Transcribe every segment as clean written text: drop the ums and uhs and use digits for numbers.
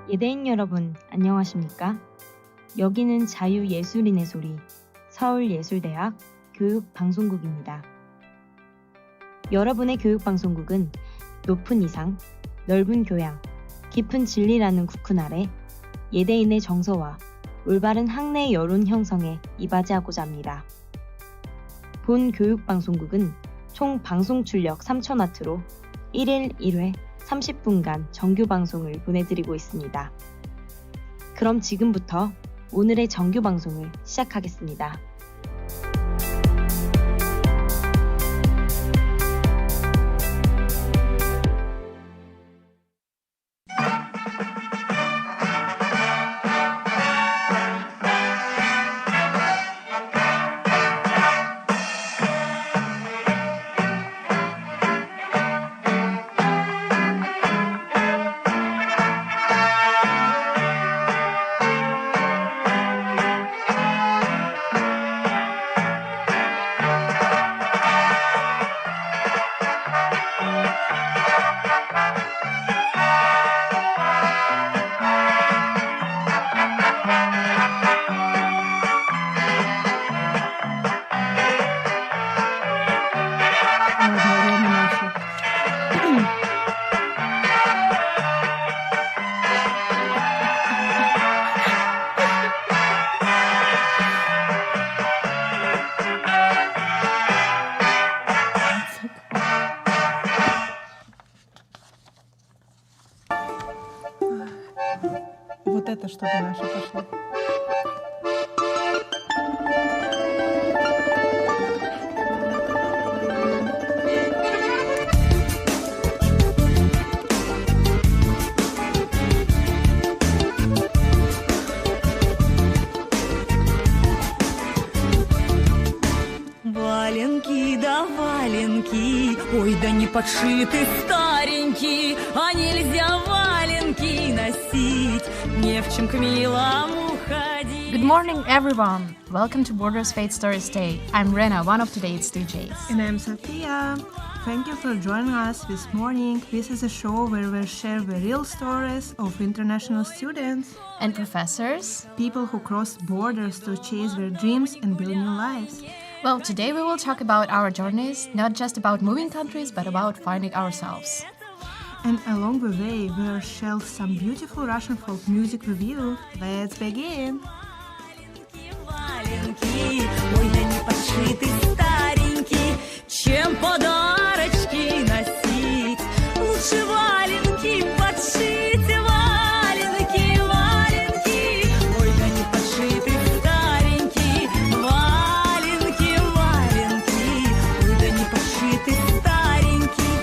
예대인 여러분, 안녕하십니까? 여기는 자유예술인의 소리, 서울예술대학 교육방송국입니다. 여러분의 교육방송국은 높은 이상, 넓은 교양, 깊은 진리라는 국훈 아래 예대인의 정서와 올바른 학내 여론 형성에 이바지하고자 합니다. 본 교육방송국은 총 방송 출력 3000W로 1일 1회 30분간 정규 방송을 보내드리고 있습니다. 그럼 지금부터 오늘의 정규 방송을 시작하겠습니다. Вот это что-то наше пошло. Валенки да валенки, ой, да не подшиты старенькие, а нельзя валенки носить, не в чем к милому ходить. Good morning, everyone. Welcome to Borders Fate Stories Day. I'm Rena, one of today's DJs. And I'm Sofiya. Thank you for joining us this morning. This is a show where we share the real stories of international students, And professors? people who cross borders to chase their dreams and build new lives. Well, today we will talk about our journeys, not just about moving countries, but about finding ourselves. And along the way, we'll share some beautiful Russian folk music with you. Let's begin! Валенки, ой, да не подшиты старенькие, чем подарочки носить. Лучше валенки подшить, валенки, валенки, ой, да не подшиты старенькие, валенки, валенки, ой, да не подшиты старенькие.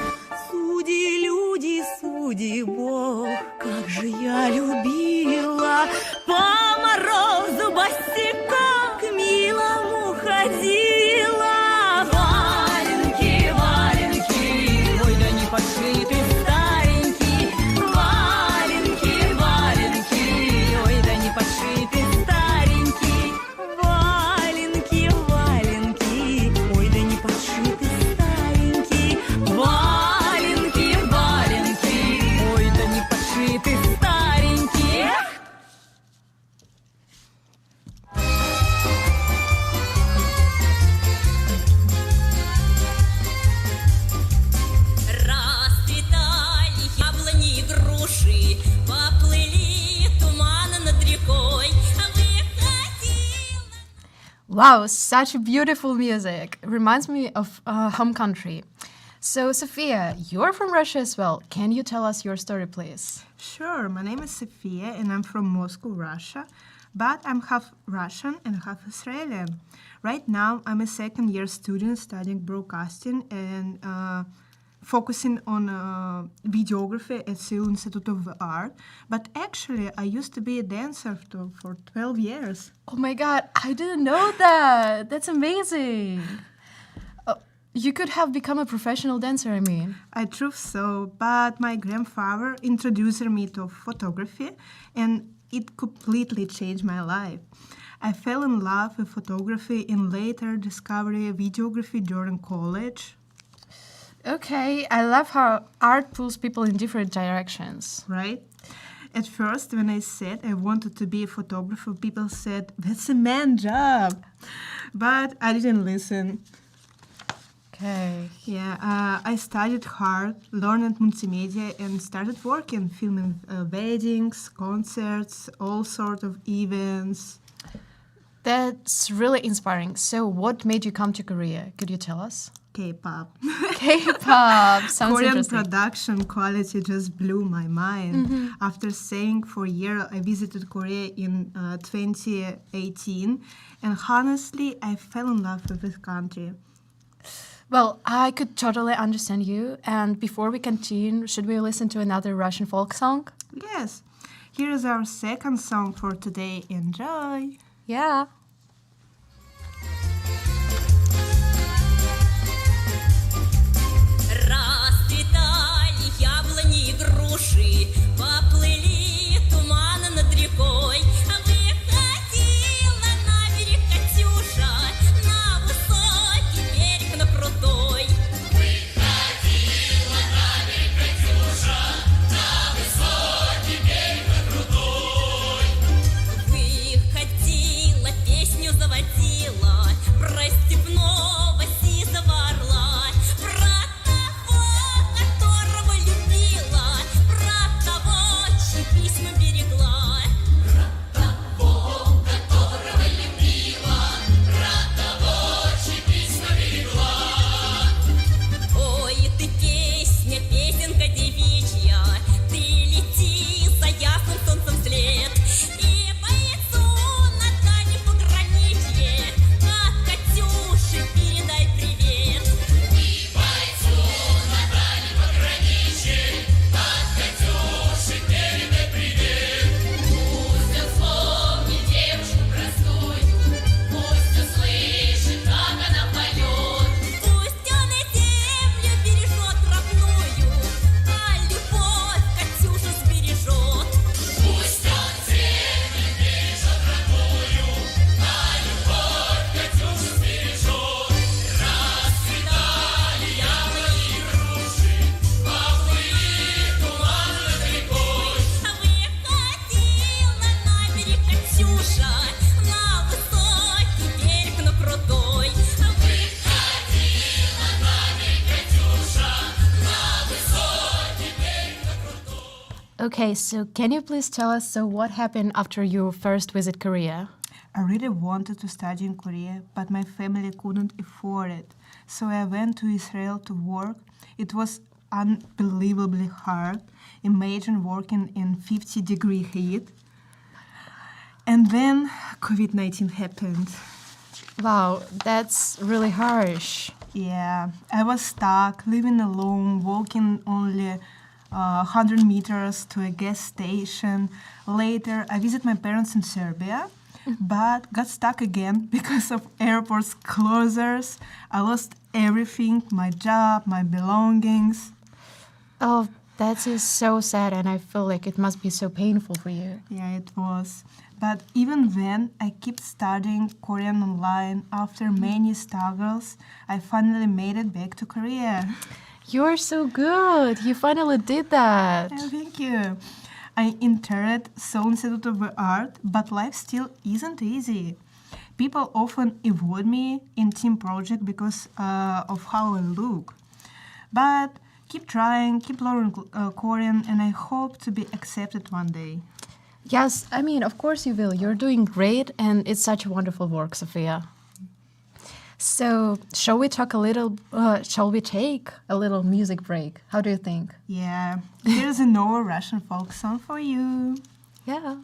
Суди, люди, суди, Бог, как же я любила по морозу босиком к милому ходила. Валенки, валенки, ой, да не подшиты старенькие. Валенки, валенки, ой, да не подшиты старенькие. Валенки, валенки, ой, да не подшиты старенькие. Валенки, валенки, ой, да не подшиты старенькие. Расцветали яблони и груши, поплыли туманы над рекой, выходила. Wow, such a beautiful music. Reminds me of home country. So, Sofiya, you're from Russia as well. Can you tell us your story, please? Sure, my name is Sofiya and I'm from Moscow, Russia, but I'm half Russian and half Israeli. Right now, I'm a second-year student studying broadcasting and focusing on videography at Seoul Institute of Art. But actually, I used to be a dancer for 12 years. Oh my god, I didn't know that. That's amazing. You could have become a professional dancer, I mean. I truth so, but my grandfather introduced me to photography and it completely changed my life. I fell in love with photography and later discovered videography during college. Okay, I love how art pulls people in different directions. Right? At first, when I said I wanted to be a photographer, people said, that's a man's job. But I didn't listen. Okay. Yeah, I studied hard, learned multimedia, and started working, filming weddings, concerts, all sorts of events. That's really inspiring. So, what made you come to Korea? Could you tell us? K-pop. K-pop sounds Korean interesting. production quality just blew my mind. Mm-hmm. After staying for a year, I visited Korea in 2018, and honestly, I fell in love with this country. Well, I could totally understand you. And before we continue, should we listen to another Russian folk song? Yes, here is our second song for today. Enjoy! Yeah. Расцветали яблони и груши, поплыли туманы над рекой. Выходила на берег Катюша, на высокий берег, на крутой. Выходила на берег Катюша, на высокий берег, на крутой. Выходила, песню заводила про степного сизого орла, про того, которого любила, про того, чьи письма берегла. Про того, которого любила, про того, чьи письма берегла. Ой, ты песня, песенка девичья, ты лети за ясным солнцем вслед, и бойцу на дальнем пограничье от Катюши передай привет. И бойцу на дальнем пограничье от Катюши передай привет. Пусть он вспомнит девушку простую, пусть услышит, как она поет. Пусть он и землю бережет родную, а любовь Катюша сбережет. Пусть он землю бережет родную, а любовь Катюша сбережет. Расцветали яблони и груши, поплыли туманы над рекой. Выходила на берег Катюша, на высокий берег, на крутой. Выходила на берег Катюша, на высокий берег, на крутой. Okay, so can you please tell us what happened after you first visit Korea? I really wanted to study in Korea, but my family couldn't afford it. So I went to Israel to work. It was unbelievably hard. Imagine working in 50-degree heat. And then COVID-19 happened. Wow, that's really harsh. Yeah, I was stuck, living alone, walking only 100 meters to a gas station. Later, I visited my parents in Serbia, but got stuck again because of airports closures. I lost everything, my job, my belongings. Oh, that is so sad, and I feel like it must be so painful for you. Yeah, it was. But even then, I kept studying Korean online. After many struggles, I finally made it back to Korea. You're so good. You finally did that. Oh, thank you. I entered Seoul Institute of Art, but life still isn't easy. People often avoid me in team project because of how I look. But keep trying, keep learning Korean, and I hope to be accepted one day. Yes, I mean, of course you will. You're doing great, and it's such wonderful work, Sofiya. So, shall we take a little music break? How do you think? Yeah, here's a Nova Russian folk song for you. Yeah.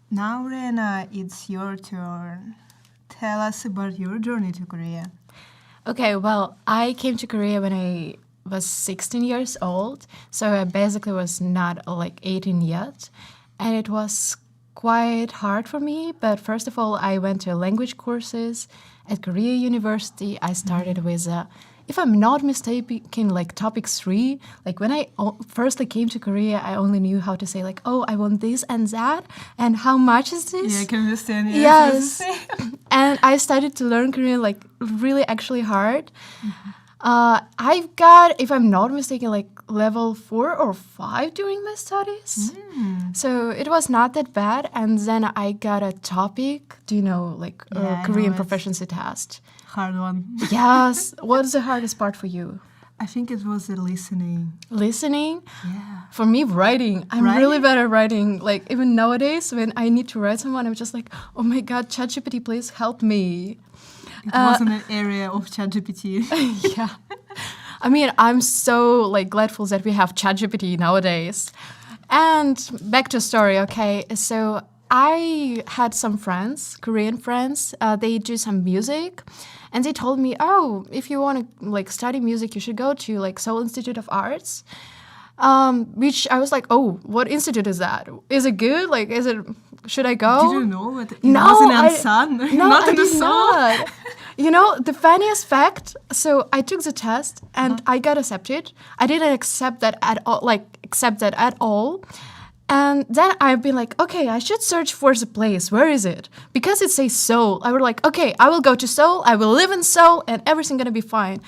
Now, Rena, it's your turn. Tell us about your journey to Korea. Okay, well, I came to Korea when I was 16 years old, so I basically was not like 18 yet, and it was quite hard for me. But first of all, I went to language courses at Korea University. I started with if I'm not mistaken, like topic 3, like when I firstly came to Korea, I only knew how to say like, oh, I want this and that, and how much is this? Yeah, I can understand. Yes. And I started to learn Korean like really actually hard. I've got, if I'm not mistaken, like level 4 or 5 during my studies. So it was not that bad. And then I got a topic, do you know, like Yeah, I Korean know it. proficiency test. Hard one. Yes. What is the hardest part for you? I think it was the listening. Listening? Yeah. For me, writing. I'm Writing? really bad at writing. Like even nowadays, when I need to write someone, I'm just like, oh my God, ChatGPT, please help me. It wasn't an area of ChatGPT. Yeah. I mean, I'm so like grateful that we have ChatGPT nowadays. And back to story, okay? So I had some friends, Korean friends. They do some music, and they told me, "Oh, if you want to like study music, you should go to like Seoul Institute of Arts." Which I was like, "Oh, what institute is that? Is it good? Like, is it? Should I go?" Did you know it No, wasn't I- in Sun? No, Not I in the did Seoul? not. You know, the funniest fact, so I took the test and I got accepted. I didn't accept that at all. And then I've been like, okay, I should search for the place. Where is it? Because it says Seoul. I was like, okay, I will go to Seoul. I will live in Seoul and everything's gonna be fine.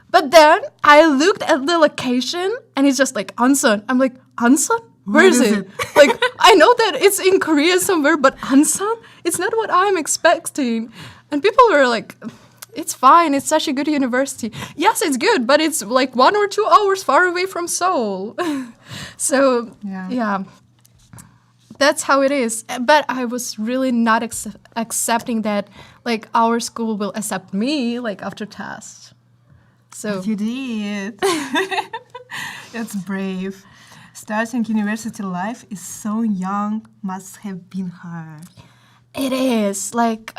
But then I looked at the location and it's just like Ansan. I'm like, Ansan? Where is it? Like, I know that it's in Korea somewhere, but Ansan? It's not what I'm expecting. And people were like, it's fine. It's such a good university. Yes, it's good, but it's like 1 or 2 hours far away from Seoul. So, yeah. That's how it is. But I was really not accepting that, like, our school will accept me, like, after test. So But you did. That's brave. Starting university life is so young, must have been hard. it is like,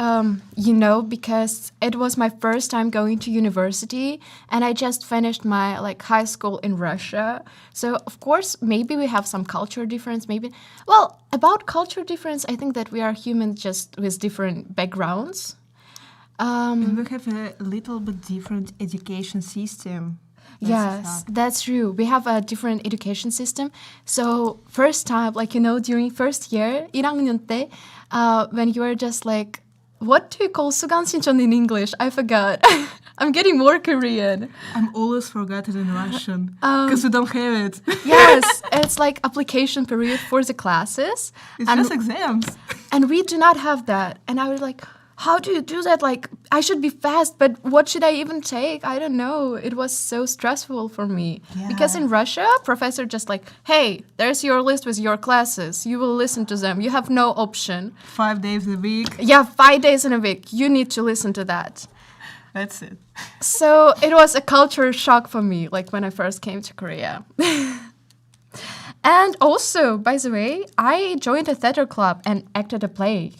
you know, because it was my first time going to university and I just finished my like high school in Russia. So of course, maybe we have some culture difference, maybe. Well, about culture difference, I think that we are humans just with different backgrounds. And we have a little bit different education system. That's a Yes, fact. that's true. We have a different education system. So first time, like, you know, during first year, 1학년 때, when you are just like, what do you call 수강 신청 in English? I forgot. I'm getting more Korean. I'm always forgotten in Russian because we don't have it. Yes, it's like application period for the classes. It's and, just exams. and we do not have that. And I was like, how do you do that? Like, I should be fast, but what should I even take? I don't know. It was so stressful for me. Because in Russia, professor just like, hey, there's your list with your classes. You will listen to them. You have no option. 5 days a week. Yeah, 5 days in a week. You need to listen to that. That's it. So it was a culture shock for me, like when I first came to Korea. And also, by the way, I joined a theater club and acted a play.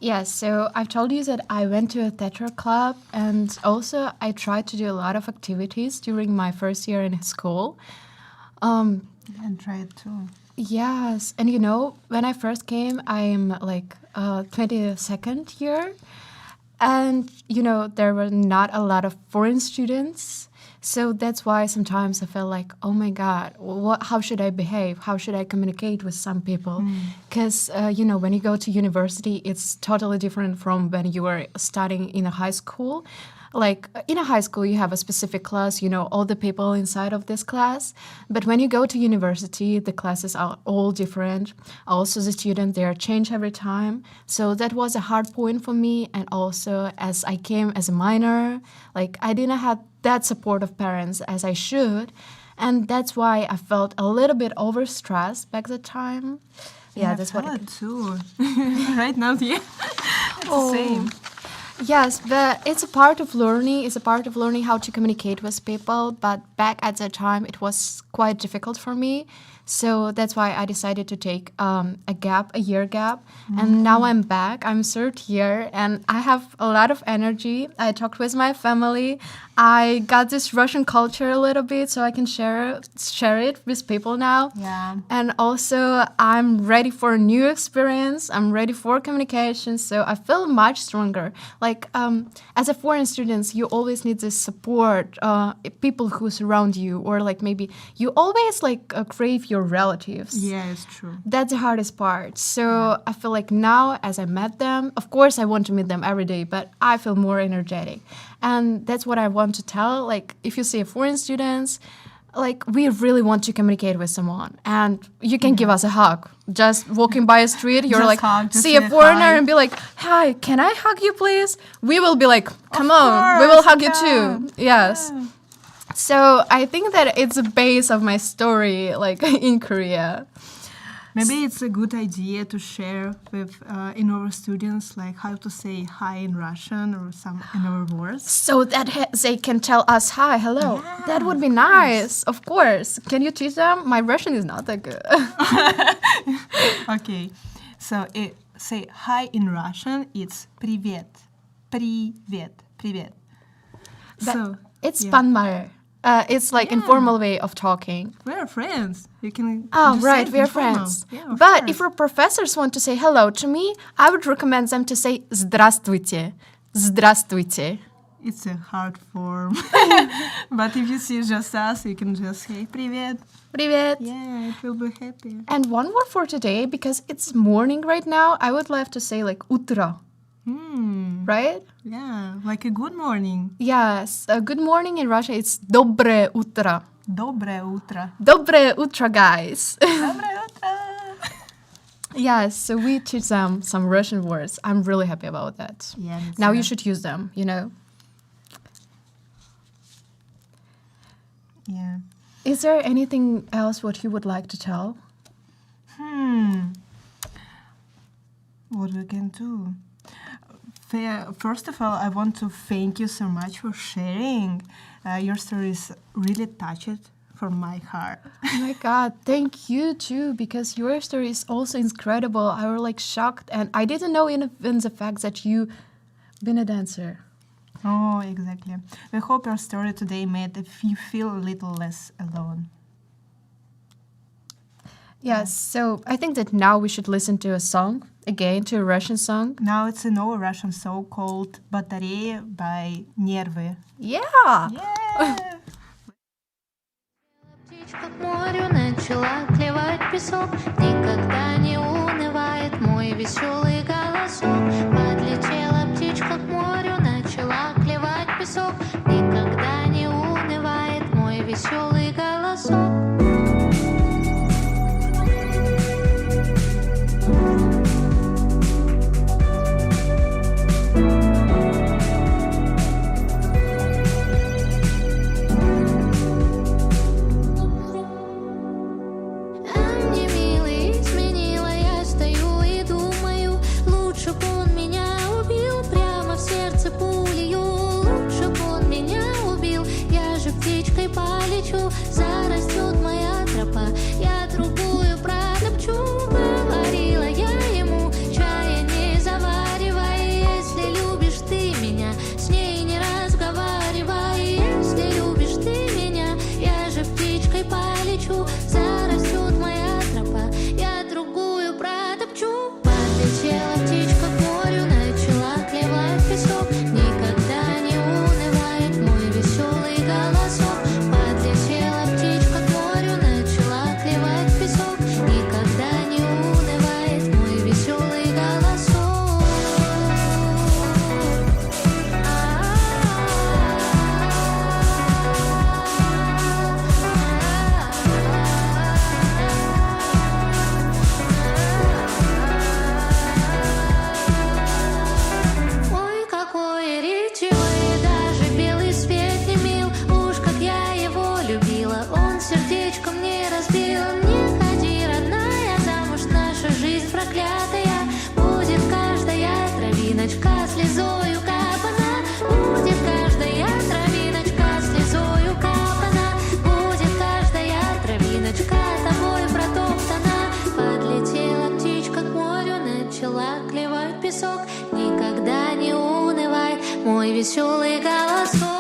Yes, so I've told you that I went to a theater club, and also I tried to do a lot of activities during my first year in school. And try it too. Yes, and when I first came, I'm like 22nd year, and there were not a lot of foreign students. So that's why sometimes I felt like, oh my God, how should I behave? How should I communicate with some people? Because, when you go to university, it's totally different from when you were studying in a high school. Like in a high school, you have a specific class, all the people inside of this class. But when you go to university, the classes are all different. Also, the students, they are changed every time. So that was a hard point for me. And also, as I came as a minor, like I didn't have that support of parents as I should. And that's why I felt a little bit overstressed back at the time. Yeah, that's what I felt too. Right now, yeah. It's the same. Yes, but it's a part of learning. It's a part of learning how to communicate with people. But back at that time, it was quite difficult for me. So that's why I decided to take a year gap. And now I'm back. I'm third year, and I have a lot of energy. I talked with my family. I got this Russian culture a little bit, so I can share it with people now. Yeah. And also, I'm ready for a new experience. I'm ready for communication, so I feel much stronger. Like, as a foreign student, you always need this support, people who surround you, or like maybe you always crave your relatives. Yeah, it's true. That's the hardest part. So I feel like now, as I met them, of course I want to meet them every day, but I feel more energetic. And that's what I want to tell. Like, if you see a foreign students, like, we really want to communicate with someone, and you can give us a hug. Just walking by a street, you're Just like, hug, just see a say foreigner hi. and be like, hi, can I hug you, please? We will be like, come Of on, we will course, hug you you too. Yes. Yeah. So I think that it's the base of my story, like, in Korea. Maybe it's a good idea to share with in our students like how to say hi in Russian or some in our words. So that they can tell us hi, hello. That would be nice, of course. Can you teach them? My Russian is not that good. Okay, so say hi in Russian. It's привет, привет, привет. But it's yeah. banmar. It's like informal way of talking. We're friends. You can. Oh, just right, say it we're informal. friends. Yeah, of But course. if our professors want to say hello to me, I would recommend them to say здравствуйте. Здравствуйте. It's a hard form, but if you see just us, you can just say привет. Привет. Yeah, it will be happy. And one more for today, because it's morning right now, I would love to say like утро, right? Yeah, like a good morning. Yes, good morning in Russia, it's доброе утро. Доброе утро. Доброе утро, guys. Доброе утро. Yes, so we teach them some Russian words. I'm really happy about that. Yeah. me Now too. you should use them, Yeah. Is there anything else what you would like to tell? What we can do? First of all, I want to thank you so much for sharing. Your story is really touched from my heart. Oh my God, thank you too, because your story is also incredible. I was like shocked, and I didn't know even the fact that you been a dancer. Oh, exactly. We hope your story today made you feel a little less alone. Yes, so I think that now we should listen to a song, again, to a Russian song. Now it's an old Russian song called Батарея by Нервы. Yeah! Yeah! Птичка к морю начала клевать песок. Никогда не унывает мой веселый голосок. Подлетела птичка к морю, начала клевать песок. Никогда не унывает мой веселый голосок. А мне, милый, изменяет. проклятая. Будет каждая травиночка слезою капана. Будет каждая травиночка слезою капана. Будет каждая травиночка тобой протоптана. Подлетела птичка к морю, начала клевать песок. Никогда не унывай, мой веселый голосок.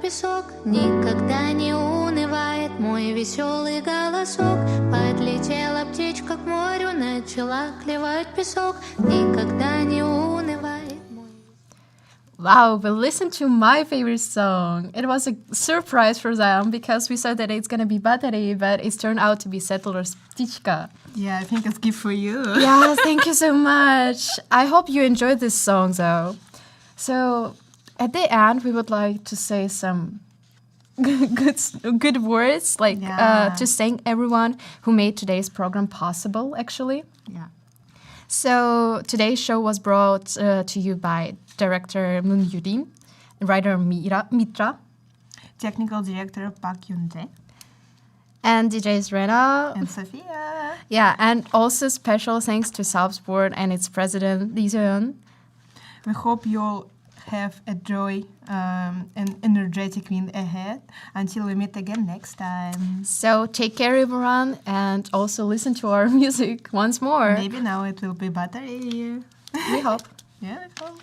Песок никогда не унывает мой веселый голосок. Подлетела птичка к морю, начала клевать песок. Никогда не унывает мой. Wow, but listen to my favorite song. It was a surprise for them because we said that it's gonna be Battery, but it's turned out to be Settler's Ptichka. Yeah, I think it's good for you. Yes, thank you so much. I hope you enjoyed this song though. So at the end, we would like to say some good words, like to thank everyone who made today's program possible, actually. Yeah. So today's show was brought to you by director Moon Yurin, writer Mitra, Technical director Park Yun-jae. and DJs Rena. And Sofiya. Yeah, and also special thanks to SABS board and its president, Lee Seon. We hope you'll have a joy and energetic week ahead until we meet again next time. So take care, everyone, and also listen to our music once more. Maybe now it will be Battery. We hope. Yeah, we hope.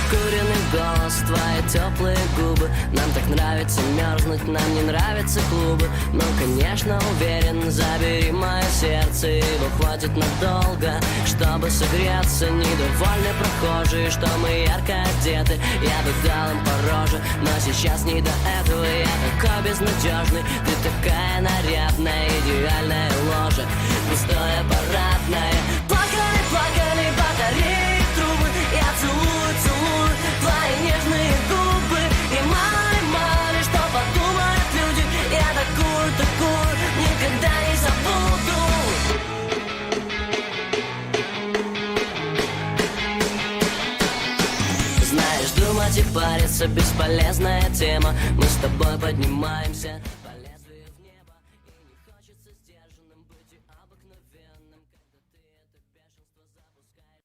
Прокуренный голос, твои теплые губы. Нам так нравится мерзнуть, нам не нравятся клубы. Но, конечно, уверен, забери мое сердце, его хватит надолго, чтобы согреться. Недовольны прохожие, что мы ярко одеты. Я бы дал им по роже, но сейчас не до этого. Я такой безнадежный, ты такая нарядная, идеальная ложа, пустое парадное. Плакали, плакали батареи, трубы. Я целую, целую твои нежные губы. И мало ли что подумают люди. Я такую, такую никогда не забуду. Знаешь, думать и париться бесполезная тема. Мы с тобой поднимаемся по лезвию в небо. И не хочется сдержанным быть и обыкновенным, когда ты это бешенство запускаешь.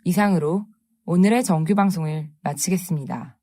이상으로 오늘의 정규 방송을 마치겠습니다.